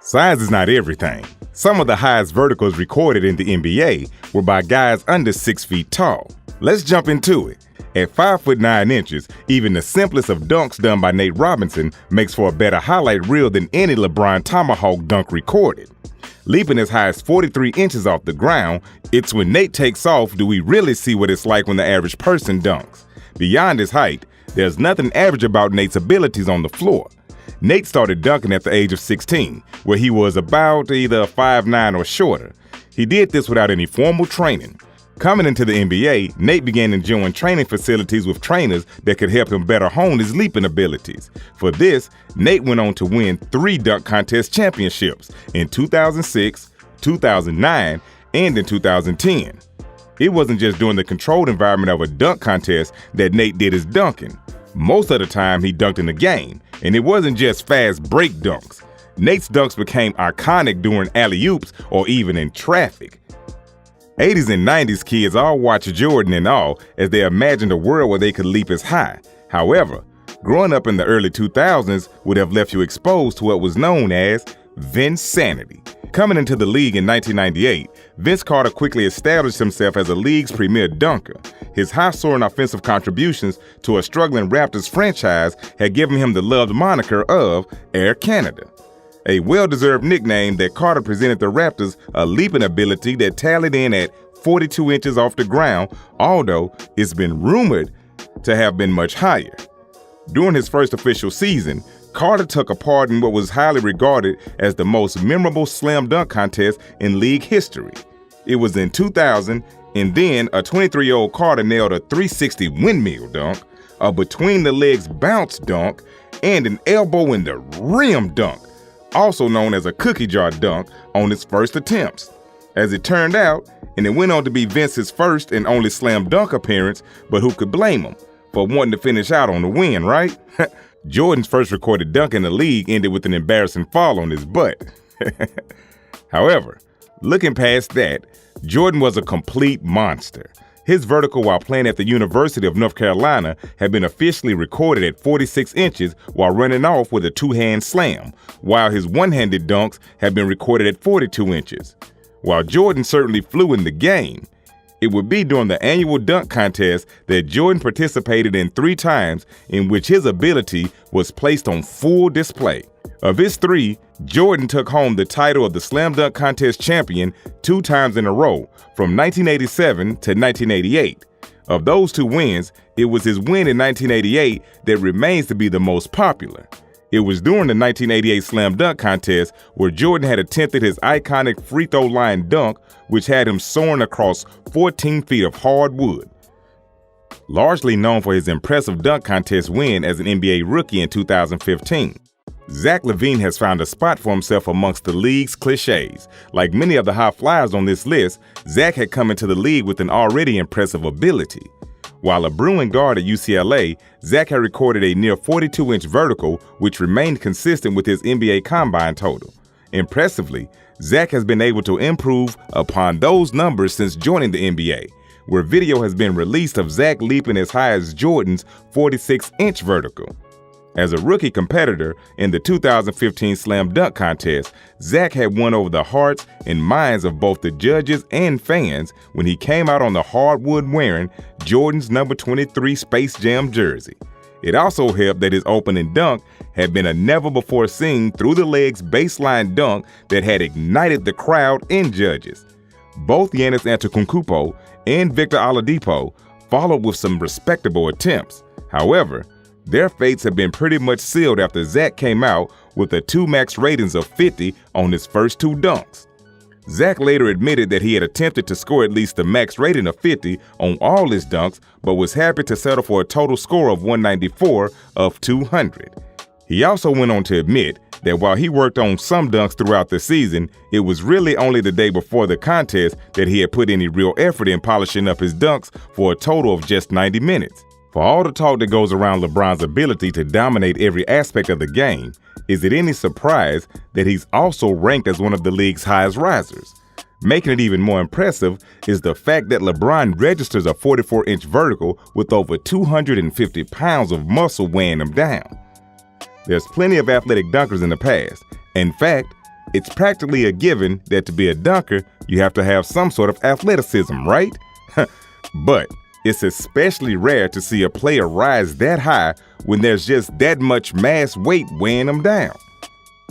Size is not everything. Some of the highest verticals recorded in the NBA were by guys under 6 feet tall. Let's jump into it. At 5 foot 9 inches, even the simplest of dunks done by Nate Robinson makes for a better highlight reel than any LeBron tomahawk dunk recorded. Leaping as high as 43 inches off the ground, it's when Nate takes off do we really see what it's like when the average person dunks. Beyond his height, there's nothing average about Nate's abilities on the floor. Nate started dunking at the age of 16, where he was about either 5'9" or shorter. He did this without any formal training. Coming into the NBA, Nate began enjoying training facilities with trainers that could help him better hone his leaping abilities. For this, Nate went on to win 3 dunk contest championships in 2006, 2009, and in 2010. It wasn't just during the controlled environment of a dunk contest that Nate did his dunking. Most of the time, he dunked in the game, and it wasn't just fast break dunks. Nate's dunks became iconic during alley-oops or even in traffic. 80s and 90s kids all watched Jordan in awe as they imagined a world where they could leap as high. However, growing up in the early 2000s would have left you exposed to what was known as Vince-sanity. Coming into the league in 1998, Vince Carter quickly established himself as the league's premier dunker. His high-soaring offensive contributions to a struggling Raptors franchise had given him the loved moniker of Air Canada, a well-deserved nickname that Carter presented the Raptors a leaping ability that tallied in at 42 inches off the ground, although it's been rumored to have been much higher. During his first official season, Carter took a part in what was highly regarded as the most memorable slam dunk contest in league history. It was in 2000, and then a 23-year-old Carter nailed a 360 windmill dunk, a between-the-legs bounce dunk, and an elbow in the rim dunk, also known as a cookie jar dunk, on his first attempts. As it turned out, and it went on to be Vince's first and only slam dunk appearance, but who could blame him for wanting to finish out on the win, right? Jordan's first recorded dunk in the league ended with an embarrassing fall on his butt. However, looking past that, Jordan was a complete monster. His vertical while playing at the University of North Carolina had been officially recorded at 46 inches while running off with a two-hand slam, while his one-handed dunks had been recorded at 42 inches. While Jordan certainly flew in the game, it would be during the annual dunk contest that Jordan participated in 3 times in which his ability was placed on full display. Of his 3, Jordan took home the title of the Slam Dunk Contest champion 2 times in a row, from 1987 to 1988. Of those 2 wins, it was his win in 1988 that remains to be the most popular. It was during the 1988 Slam Dunk Contest where Jordan had attempted his iconic free throw line dunk, which had him soaring across 14 feet of hard wood. Largely known for his impressive dunk contest win as an NBA rookie in 2015, Zach LaVine has found a spot for himself amongst the league's cliches. Like many of the high flyers on this list, Zach had come into the league with an already impressive ability. While a Bruin guard at UCLA, Zach had recorded a near 42-inch vertical, which remained consistent with his NBA Combine total. Impressively, Zach has been able to improve upon those numbers since joining the NBA, where video has been released of Zach leaping as high as Jordan's 46-inch vertical. As a rookie competitor in the 2015 Slam Dunk Contest, Zach had won over the hearts and minds of both the judges and fans when he came out on the hardwood wearing Jordan's number 23 Space Jam jersey. It also helped that his opening dunk had been a never-before-seen through-the-legs baseline dunk that had ignited the crowd and judges. Both Giannis Antetokounmpo and Victor Oladipo followed with some respectable attempts. However, their fates have been pretty much sealed after Zach came out with a 2 max ratings of 50 on his first 2 dunks. Zach later admitted that he had attempted to score at least a max rating of 50 on all his dunks, but was happy to settle for a total score of 194 of 200. He also went on to admit that while he worked on some dunks throughout the season, it was really only the day before the contest that he had put any real effort in polishing up his dunks for a total of just 90 minutes. For all the talk that goes around LeBron's ability to dominate every aspect of the game, is it any surprise that he's also ranked as one of the league's highest risers? Making it even more impressive is the fact that LeBron registers a 44-inch vertical with over 250 pounds of muscle weighing him down. There's plenty of athletic dunkers in the past. In fact, It's practically a given that to be a dunker, you have to have some sort of athleticism, right? But it's especially rare to see a player rise that high when there's just that much mass weight weighing them down.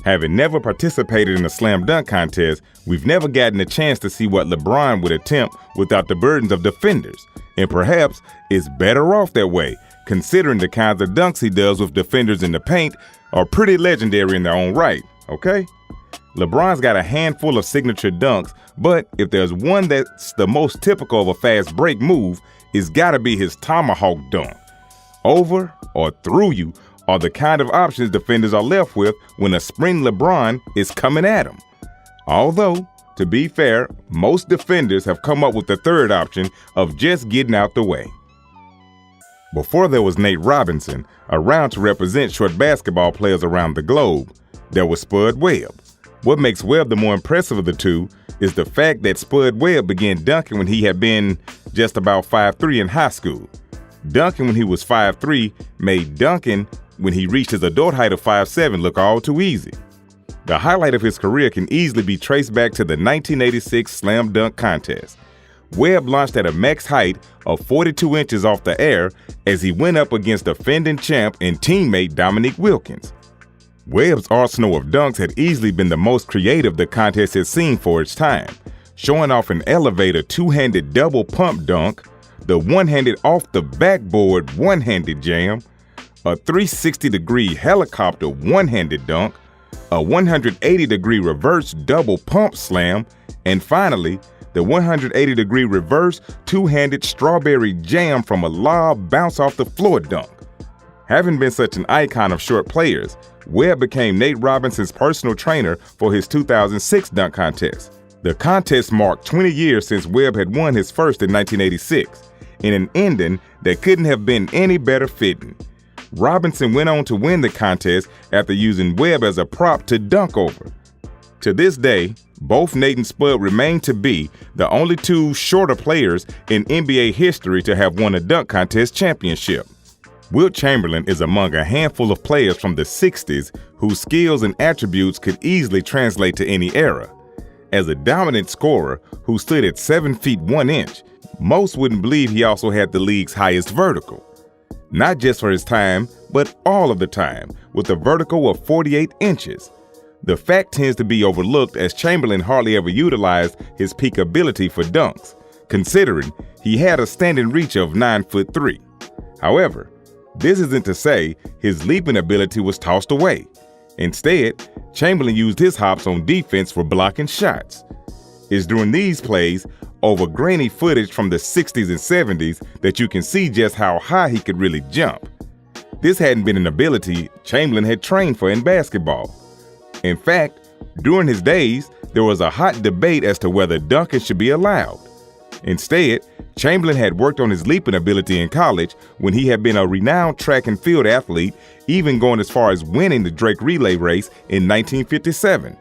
Having never participated in a slam dunk contest, we've never gotten a chance to see what LeBron would attempt without the burdens of defenders. And perhaps it's better off that way, considering the kinds of dunks he does with defenders in the paint are pretty legendary in their own right, okay? LeBron's got a handful of signature dunks, but if there's one that's the most typical of a fast break move, it's gotta be his tomahawk dunk. Over or through you are the kind of options defenders are left with when a spring LeBron is coming at them. Although, to be fair, most defenders have come up with the third option of just getting out the way. Before there was Nate Robinson, around to represent short basketball players around the globe, there was Spud Webb. What makes Webb the more impressive of the two is the fact that Spud Webb began dunking when he had been just about 5'3" in high school. Dunking when he was 5'3" made dunking when he reached his adult height of 5'7" look all too easy. The highlight of his career can easily be traced back to the 1986 Slam Dunk Contest. Webb launched at a max height of 42 inches off the air as he went up against defending champ and teammate Dominique Wilkins. Webb's arsenal of dunks had easily been the most creative the contest had seen for its time, showing off an elevator two-handed double pump dunk, the one-handed off the backboard one-handed jam, a 360-degree helicopter one-handed dunk, a 180-degree reverse double pump slam, and finally, the 180-degree reverse two-handed strawberry jam from a lob bounce off the floor dunk. Having been such an icon of short players, Webb became Nate Robinson's personal trainer for his 2006 dunk contest. The contest marked 20 years since Webb had won his first in 1986, in an ending that couldn't have been any better fitting. Robinson went on to win the contest after using Webb as a prop to dunk over. To this day, both Nate and Spud remain to be the only two shorter players in NBA history to have won a dunk contest championship. Wilt Chamberlain is among a handful of players from the 60s whose skills and attributes could easily translate to any era. As a dominant scorer who stood at 7 feet 1 inch, most wouldn't believe he also had the league's highest vertical. Not just for his time, but all of the time, with a vertical of 48 inches. The fact tends to be overlooked as Chamberlain hardly ever utilized his peak ability for dunks, considering he had a standing reach of 9'3". However, this isn't to say his leaping ability was tossed away. Instead, Chamberlain used his hops on defense for blocking shots. It's during these plays, over grainy footage from the 60s and 70s, that you can see just how high he could really jump. This hadn't been an ability Chamberlain had trained for in basketball. In fact, during his days, there was a hot debate as to whether dunking should be allowed. Instead, Chamberlain had worked on his leaping ability in college when he had been a renowned track and field athlete, even going as far as winning the Drake Relay race in 1957.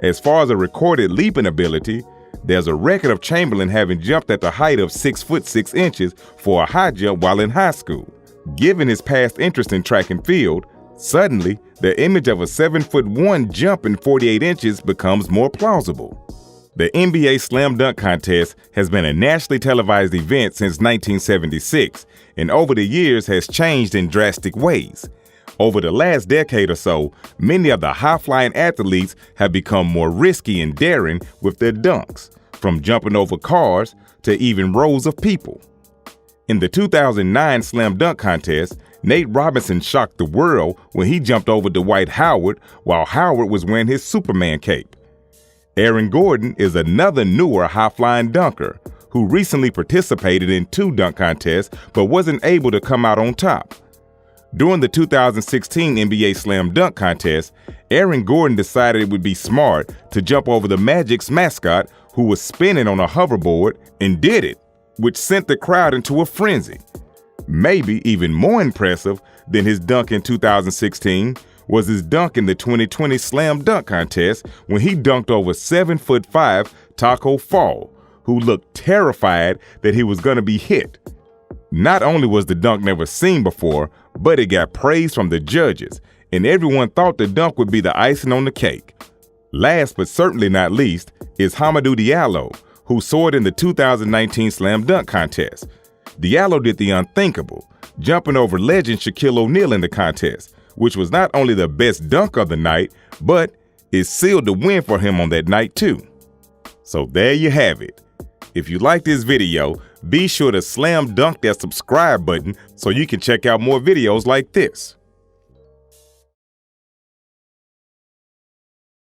As far as a recorded leaping ability, there's a record of Chamberlain having jumped at the height of 6'6" inches for a high jump while in high school. Given his past interest in track and field, suddenly the image of a 7'1" jump in 48 inches becomes more plausible. The NBA Slam Dunk Contest has been a nationally televised event since 1976, and over the years has changed in drastic ways. Over the last decade or so, many of the high-flying athletes have become more risky and daring with their dunks, from jumping over cars to even rows of people. In the 2009 Slam Dunk Contest, Nate Robinson shocked the world when he jumped over Dwight Howard while Howard was wearing his Superman cape. Aaron Gordon is another newer high-flying dunker who recently participated in 2 dunk contests but wasn't able to come out on top. During the 2016 NBA Slam Dunk Contest, Aaron Gordon decided it would be smart to jump over the Magic's mascot who was spinning on a hoverboard and did it, which sent the crowd into a frenzy. Maybe even more impressive than his dunk in 2016 was his dunk in the 2020 Slam Dunk Contest when he dunked over 7'5" Taco Fall, who looked terrified that he was going to be hit. Not only was the dunk never seen before, but it got praise from the judges, and everyone thought the dunk would be the icing on the cake. Last but certainly not least is Hamidou Diallo, who soared in the 2019 Slam Dunk Contest. Diallo did the unthinkable, jumping over legend Shaquille O'Neal in the contest, which was not only the best dunk of the night, but it sealed the win for him on that night too. So there you have it. If you like this video, be sure to slam dunk that subscribe button so you can check out more videos like this.